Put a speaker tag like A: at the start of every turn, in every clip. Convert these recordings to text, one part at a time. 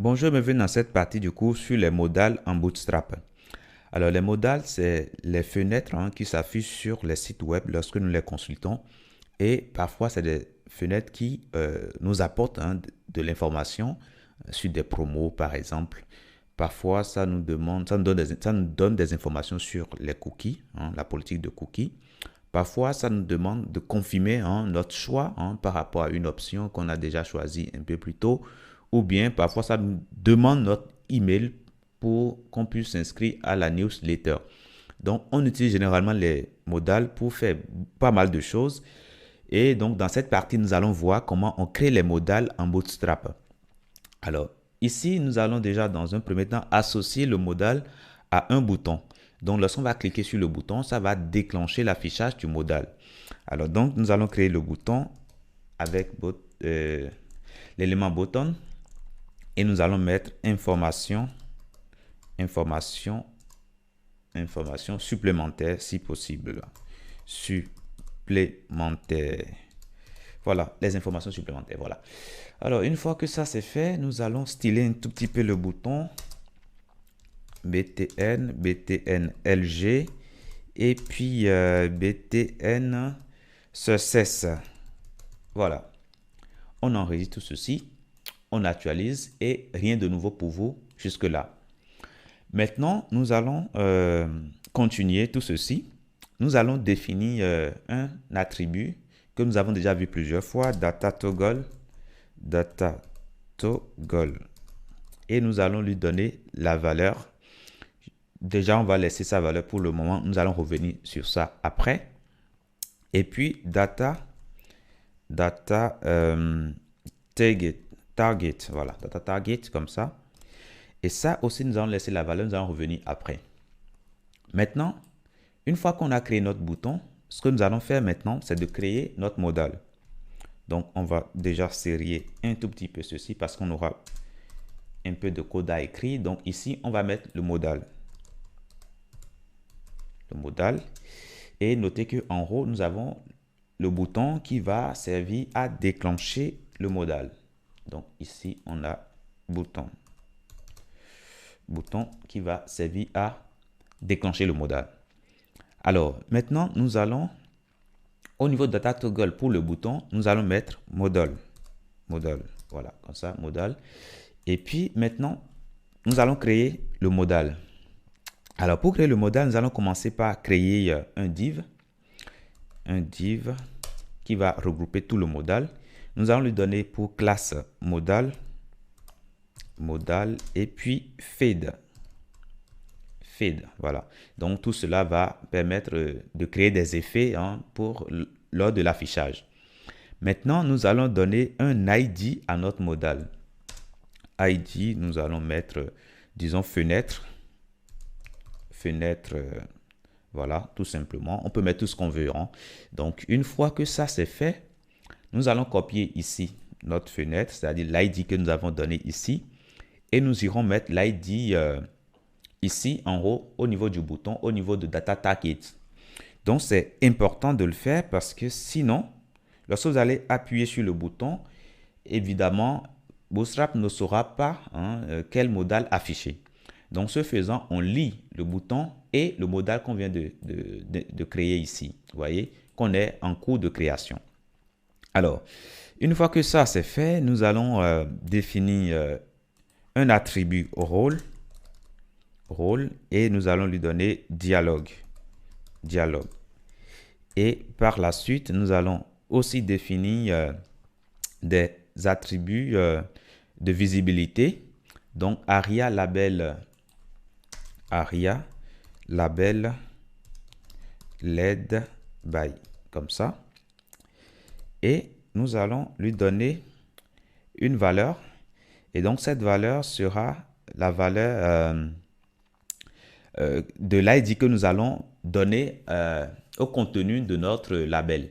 A: Bonjour, bienvenue dans cette partie du cours sur les modales en Bootstrap. Alors, les modales, c'est les fenêtres qui s'affichent sur les sites web lorsque nous les consultons. Et parfois, c'est des fenêtres qui nous apportent de l'information sur des promos, par exemple. Parfois, ça nous donne des informations sur les cookies, la politique de cookies. Parfois, ça nous demande de confirmer notre choix par rapport à une option qu'on a déjà choisie un peu plus tôt. Ou bien, parfois, ça nous demande notre email pour qu'on puisse s'inscrire à la newsletter. Donc, on utilise généralement les modales pour faire pas mal de choses. Et donc, dans cette partie, nous allons voir comment on crée les modales en Bootstrap. Alors, ici, nous allons déjà, dans un premier temps, associer le modal à un bouton. Donc, lorsqu'on va cliquer sur le bouton, ça va déclencher l'affichage du modal. Alors, donc, nous allons créer le bouton avec l'élément button et nous allons mettre information, information, information supplémentaire si possible. Supplémentaire. Voilà, les informations supplémentaires. Voilà. Alors, une fois que ça c'est fait, nous allons styler un tout petit peu le bouton. BTN, BTN LG et puis BTN Success. Voilà. On enregistre tout ceci, on actualise et rien de nouveau pour vous jusque-là. Maintenant, nous allons continuer tout ceci. Nous allons définir un attribut que nous avons déjà vu plusieurs fois, data toggle, data toggle. Et nous allons lui donner la valeur. Déjà, on va laisser sa valeur pour le moment. Nous allons revenir sur ça après. Et puis, data target, voilà, data target comme ça. Et ça aussi, nous allons laisser la valeur, nous allons revenir après. Maintenant, une fois qu'on a créé notre bouton, ce que nous allons faire maintenant, c'est de créer notre modal. Donc, on va déjà serrer un tout petit peu ceci parce qu'on aura un peu de code à écrire. Donc, ici, on va mettre le modal. Le modal. Et notez qu'en haut, nous avons le bouton qui va servir à déclencher le modal. Donc, ici, on a bouton. Bouton qui va servir à déclencher le modal. Alors, maintenant, nous allons, au niveau de data toggle pour le bouton, nous allons mettre modal. Modal, voilà, comme ça, modal. Et puis, maintenant, nous allons créer le modal. Alors, pour créer le modal, nous allons commencer par créer un div. Un div qui va regrouper tout le modal. Nous allons lui donner pour classe modal. Modal et puis fade. Fade, voilà. Donc, tout cela va permettre de créer des effets lors de l'affichage. Maintenant, nous allons donner un ID à notre modal. ID, nous allons mettre, disons, fenêtre. Fenêtre, voilà, tout simplement. On peut mettre tout ce qu'on veut. Donc, une fois que ça c'est fait, nous allons copier ici notre fenêtre, c'est-à-dire l'ID que nous avons donné ici. Et nous irons mettre l'ID ici en haut, au niveau du bouton, au niveau de Data Target. Donc, c'est important de le faire parce que sinon, lorsque vous allez appuyer sur le bouton, évidemment, Bootstrap ne saura pas quel modal afficher. Donc, ce faisant, on lit le bouton et le modal qu'on vient de créer ici. Vous voyez qu'on est en cours de création. Alors, une fois que ça c'est fait, nous allons définir un attribut rôle et nous allons lui donner dialogue. Dialogue. Et par la suite, nous allons aussi définir des attributs de visibilité. Donc, ARIA label led by, comme ça. Et nous allons lui donner une valeur. Et donc, cette valeur sera la valeur de l'ID que nous allons donner au contenu de notre label.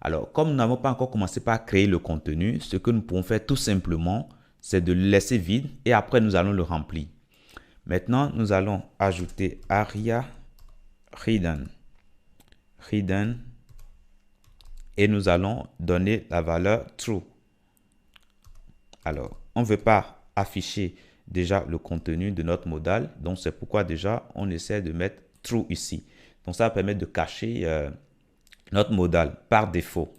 A: Alors, comme nous n'avons pas encore commencé par créer le contenu, ce que nous pouvons faire tout simplement, c'est de le laisser vide et après, nous allons le remplir. Maintenant, nous allons ajouter ARIA hidden et nous allons donner la valeur true. Alors, on ne veut pas afficher déjà le contenu de notre modal. Donc, c'est pourquoi déjà, on essaie de mettre true ici. Donc, ça va permettre de cacher notre modal par défaut.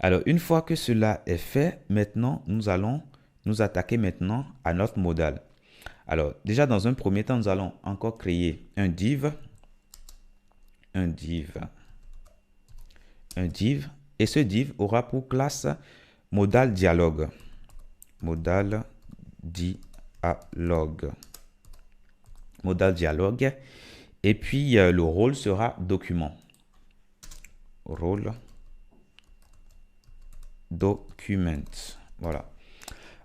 A: Alors, une fois que cela est fait, maintenant, nous allons nous attaquer maintenant à notre modal. Alors, déjà, dans un premier temps, nous allons encore créer un div, et ce div aura pour classe modal dialogue. Modal dialogue. Et puis, le rôle sera document. Rôle document. Voilà.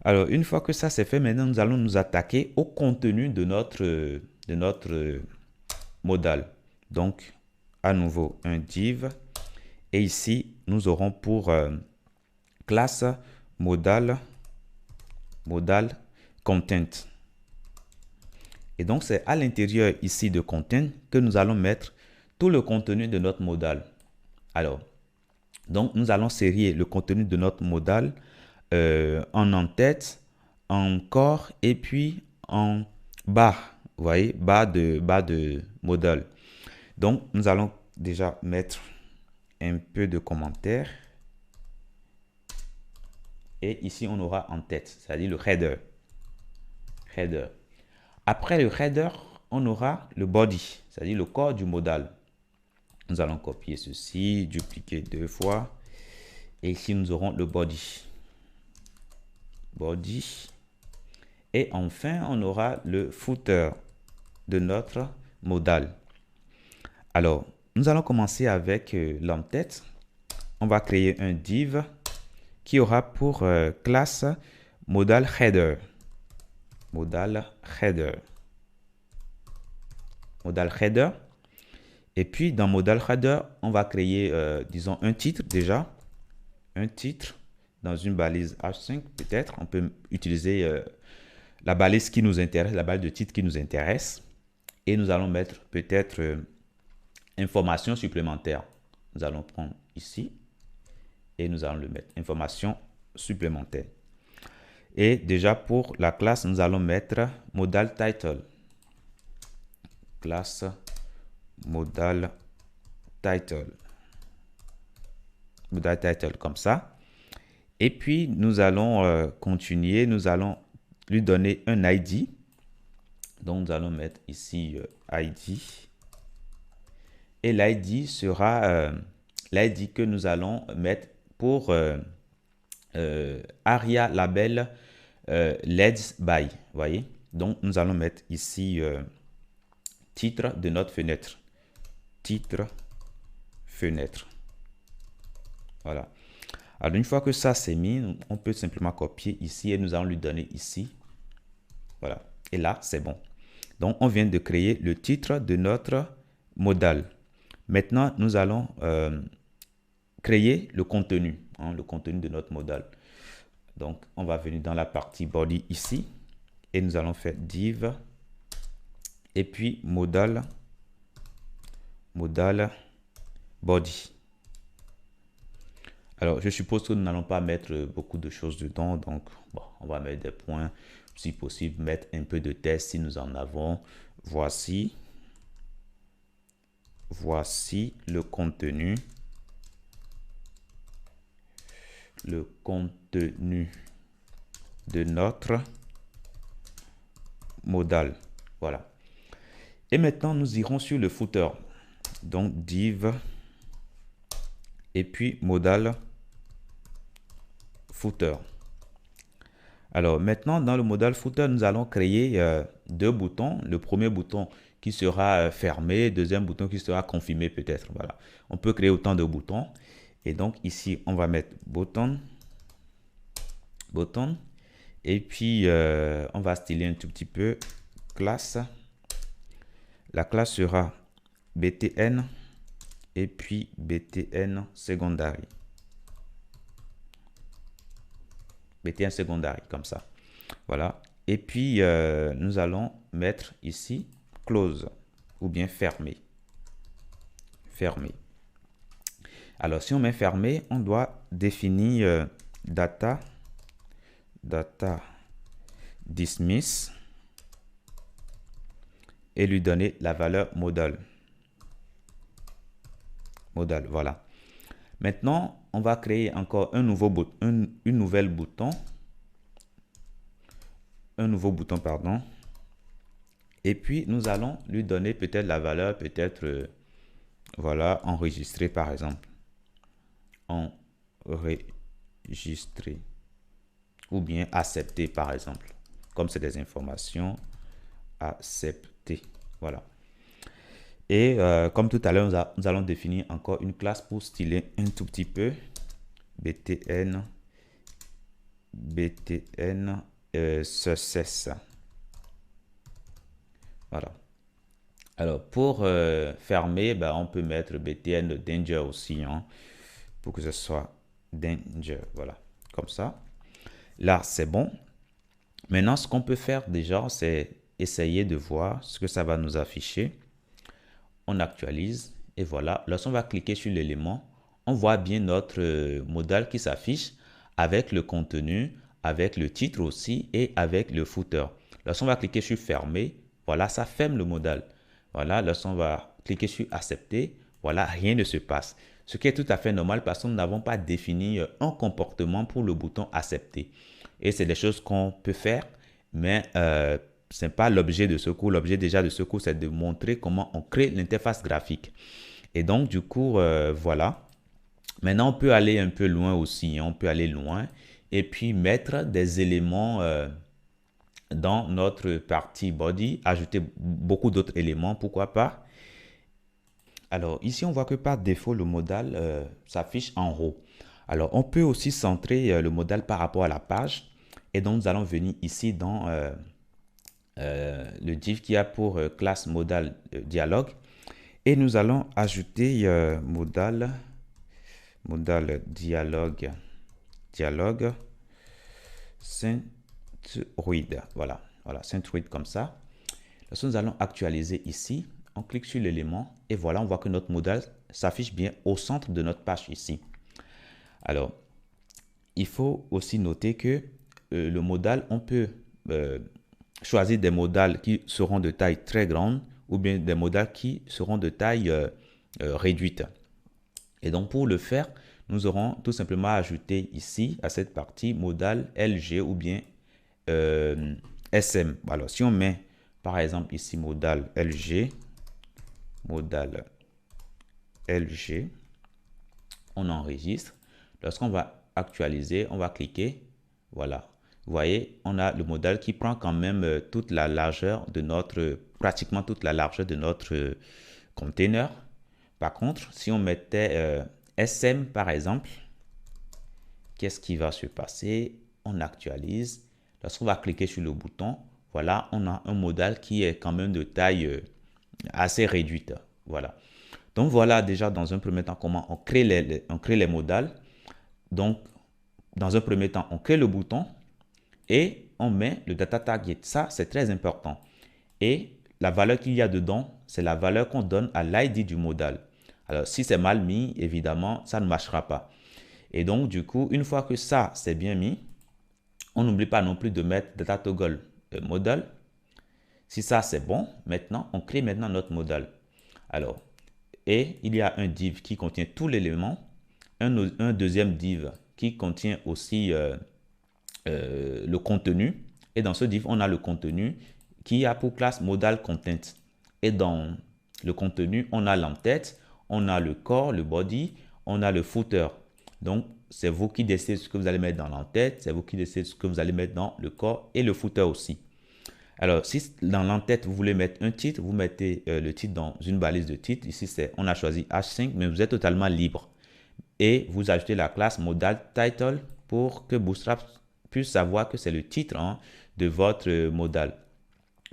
A: Alors, une fois que ça c'est fait, maintenant, nous allons nous attaquer au contenu de notre modal. Donc, à nouveau, un div. Et ici, nous aurons pour classe modal content. Et donc, c'est à l'intérieur ici de content que nous allons mettre tout le contenu de notre modal. Alors, donc, nous allons sérier le contenu de notre modal en en-tête, en corps et puis en bas. Vous voyez, bas de modal. Donc, nous allons déjà mettre un peu de commentaires. Et ici, on aura en tête, c'est-à-dire le header. Après le header, on aura le body, c'est-à-dire le corps du modal. Nous allons copier ceci, dupliquer 2 fois. Et ici, nous aurons le body. Et enfin, on aura le footer de notre modal. Alors, nous allons commencer avec l'en-tête. On va créer un div qui aura pour classe modal header. Et puis, dans modal header, on va créer, disons, un titre déjà. Un titre dans une balise H5 peut-être. On peut utiliser la balise qui nous intéresse, la balise de titre qui nous intéresse. Et nous allons mettre peut-être information supplémentaire. Nous allons prendre ici et nous allons le mettre. Information supplémentaire. Et déjà pour la classe, nous allons mettre modal title. Classe modal title. Modal title comme ça. Et puis, nous allons continuer. Nous allons lui donner un ID. Donc, nous allons mettre ici ID. Et l'ID sera l'ID que nous allons mettre pour ARIA label Let's Buy. Vous voyez? Donc, nous allons mettre ici titre de notre fenêtre. Titre fenêtre. Voilà. Alors, une fois que ça c'est mis, on peut simplement copier ici et nous allons lui donner ici. Voilà. Et là, c'est bon. Donc, on vient de créer le titre de notre modal. Maintenant, nous allons créer le contenu de notre modal. Donc, on va venir dans la partie body ici et nous allons faire div et puis modal body. Alors, je suppose que nous n'allons pas mettre beaucoup de choses dedans. Donc, bon, on va mettre des points. Si possible, mettre un peu de texte si nous en avons. Voici le contenu. De notre modal. Voilà. Et maintenant, nous irons sur le footer. Donc, div et puis modal footer. Alors, maintenant, dans le modal footer, nous allons créer deux boutons. Le premier bouton qui sera fermé, deuxième bouton qui sera confirmé peut-être. Voilà. On peut créer autant de boutons. Et donc, ici, on va mettre button. Et puis, on va styler un tout petit peu. Classe. La classe sera btn et puis btn secondary. btn secondary, comme ça. Voilà. Et puis, nous allons mettre ici close ou bien fermé. Alors, si on met fermé, on doit définir data dismiss et lui donner la valeur modal. Modal, voilà. Maintenant, on va créer encore un nouveau bouton, une nouvelle bouton. Un nouveau bouton, pardon. Et puis, nous allons lui donner peut-être la valeur, peut-être, voilà, enregistrer par exemple. Enregistrer. Ou bien accepter par exemple. Comme c'est des informations, accepter. Voilà. Et comme tout à l'heure, nous allons définir encore une classe pour styler un tout petit peu. btn success. Voilà. Alors, pour fermer, ben, on peut mettre btn danger aussi, hein, pour que ce soit danger. Voilà, comme ça. Là, c'est bon. Maintenant, ce qu'on peut faire déjà, c'est essayer de voir ce que ça va nous afficher. On actualise et voilà. Lorsqu'on va cliquer sur l'élément, on voit bien notre modal qui s'affiche avec le contenu, avec le titre aussi et avec le footer. Lorsqu'on va cliquer sur fermer, voilà, ça ferme le modal. Voilà, lorsqu'on va cliquer sur accepter, voilà, rien ne se passe. Ce qui est tout à fait normal parce que nous n'avons pas défini un comportement pour le bouton accepter. Et c'est des choses qu'on peut faire, mais ce n'est pas l'objet de ce cours. L'objet déjà de ce cours, c'est de montrer comment on crée l'interface graphique. Et donc, du coup, voilà. Maintenant, on peut aller un peu loin aussi, hein. On peut aller loin et puis mettre des éléments dans notre partie body, ajouter beaucoup d'autres éléments, pourquoi pas. Alors, ici, on voit que par défaut, le modal s'affiche en haut. Alors, on peut aussi centrer le modal par rapport à la page. Et donc, nous allons venir ici dans le div qui a pour classe modal dialogue. Et nous allons ajouter modal dialogue centroid. Voilà, centroid comme ça. Lorsque nous allons actualiser ici, on clique sur l'élément et voilà, on voit que notre modal s'affiche bien au centre de notre page ici. Alors, il faut aussi noter que le modal, on peut choisir des modals qui seront de taille très grande ou bien des modals qui seront de taille réduite. Et donc, pour le faire, nous aurons tout simplement ajouté ici, à cette partie, modal LG ou bien SM. Alors, si on met, par exemple, ici, modal LG, on enregistre. Lorsqu'on va actualiser, on va cliquer. Voilà. Vous voyez, on a le modal qui prend quand même toute la largeur de notre, pratiquement toute la largeur de notre container. Par contre, si on mettait SM par exemple, qu'est-ce qui va se passer? On actualise. Lorsqu'on va cliquer sur le bouton, voilà, on a un modal qui est quand même de taille assez réduite. Voilà. Donc voilà déjà dans un premier temps comment on crée les modals. Donc dans un premier temps, on crée le bouton et on met le data target. Ça, c'est très important. Et la valeur qu'il y a dedans, c'est la valeur qu'on donne à l'ID du modal. Alors, si c'est mal mis, évidemment, ça ne marchera pas. Et donc, du coup, une fois que ça, c'est bien mis, on n'oublie pas non plus de mettre data toggle modal. Si ça, c'est bon, maintenant, on crée maintenant notre modal. Alors, et il y a un div qui contient tous les éléments, un deuxième div qui contient aussi le contenu. Et dans ce div, on a le contenu qui a pour classe modal content. Et dans le contenu, on a l'entête, on a le corps, le body, on a le footer. Donc, c'est vous qui décidez ce que vous allez mettre dans l'entête, c'est vous qui décidez ce que vous allez mettre dans le corps et le footer aussi. Alors, si dans l'entête, vous voulez mettre un titre, vous mettez le titre dans une balise de titre. Ici, on a choisi H5, mais vous êtes totalement libre. Et vous ajoutez la classe modal title pour que Bootstrap puisse savoir que c'est le titre de votre modal.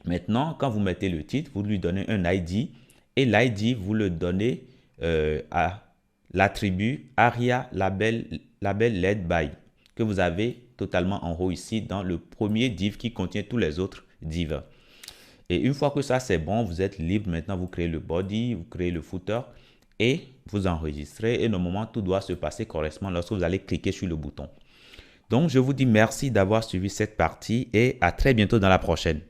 A: Maintenant, quand vous mettez le titre, vous lui donnez un ID et l'ID, vous le donnez à l'attribut aria label led by que vous avez totalement en haut ici dans le premier div qui contient tous les autres divs. Et une fois que ça c'est bon, vous êtes libre. Maintenant, vous créez le body, vous créez le footer et vous enregistrez. Et normalement, tout doit se passer correctement lorsque vous allez cliquer sur le bouton. Donc, je vous dis merci d'avoir suivi cette partie et à très bientôt dans la prochaine.